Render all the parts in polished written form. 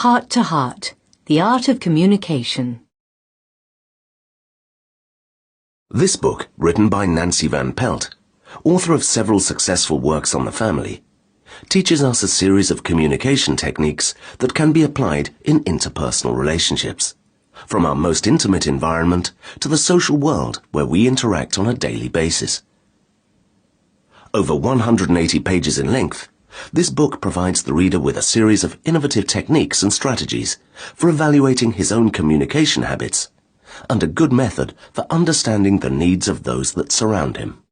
Heart to Heart, the Art of Communication. This book, written by Nancy Van Pelt, author of several successful works on the family, teaches us a series of communication techniques that can be applied in interpersonal relationships, from our most intimate environment to the social world where we interact on a daily basis. Over 180 pages in length, this book provides the reader with a series of innovative techniques and strategies for evaluating his own communication habits, and a good method for understanding the needs of those that surround him.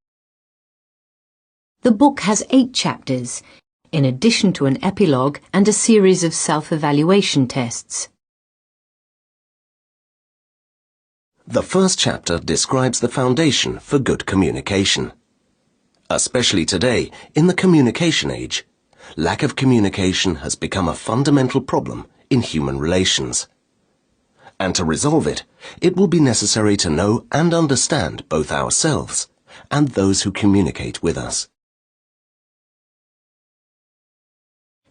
The book has 8 chapters, in addition to an epilogue and a series of self-evaluation tests. The first chapter describes the foundation for good communication. Especially today, in the communication age, lack of communication has become a fundamental problem in human relations. And to resolve it, it will be necessary to know and understand both ourselves and those who communicate with us.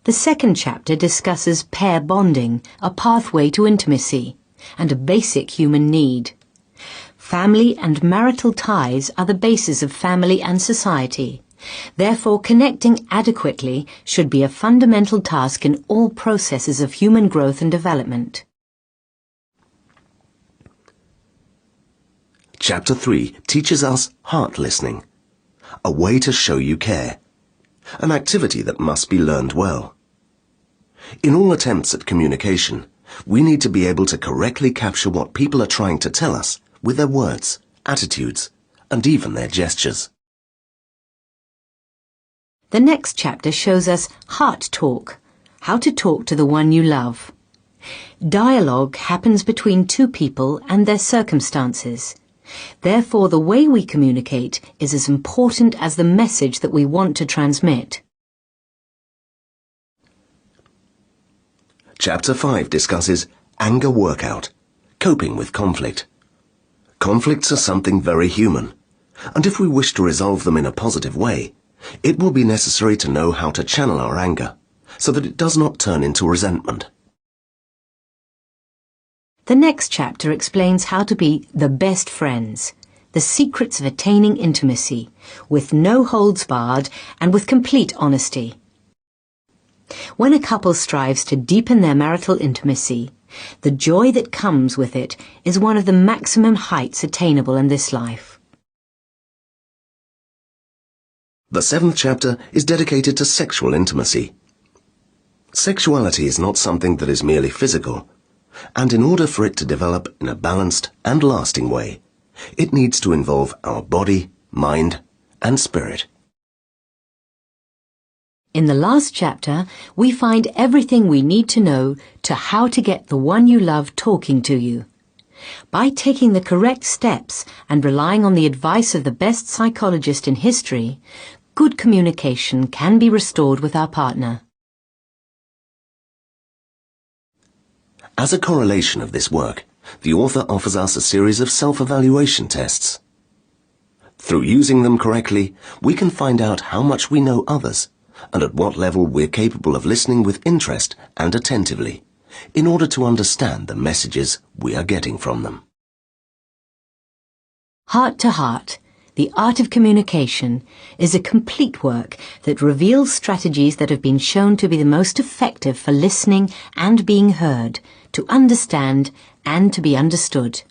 The second chapter discusses pair bonding, a pathway to intimacy, and a basic human need. Family and marital ties are the basis of family and society. Therefore, connecting adequately should be a fundamental task in all processes of human growth and development. Chapter 3 teaches us heart listening, a way to show you care, an activity that must be learned well. In all attempts at communication, we need to be able to correctly capture what people are trying to tell us with their words, attitudes, and even their gestures. The next chapter shows us heart talk, how to talk to the one you love. Dialogue happens between two people and their circumstances. Therefore, the way we communicate is as important as the message that we want to transmit. Chapter 5 discusses anger workout, coping with conflict. Conflicts are something very human, and if we wish to resolve them in a positive way, it will be necessary to know how to channel our anger so that it does not turn into resentment. The next chapter explains how to be the best friends, the secrets of attaining intimacy, with no holds barred and with complete honesty. When a couple strives to deepen their marital intimacy, the joy that comes with it is one of the maximum heights attainable in this life. The 7th chapter is dedicated to sexual intimacy. Sexuality is not something that is merely physical, and in order for it to develop in a balanced and lasting way, it needs to involve our body, mind, and spirit. In the last chapter, we find everything we need to know to how to get the one you love talking to you. By taking the correct steps and relying on the advice of the best psychologist in history, good communication can be restored with our partner. As a correlation of this work, the author offers us a series of self-evaluation tests. Through using them correctly, we can find out how much we know others and at what level we're capable of listening with interest and attentively, in order to understand the messages we are getting from them. Heart to Heart, the Art of Communication, is a complete work that reveals strategies that have been shown to be the most effective for listening and being heard, to understand and to be understood.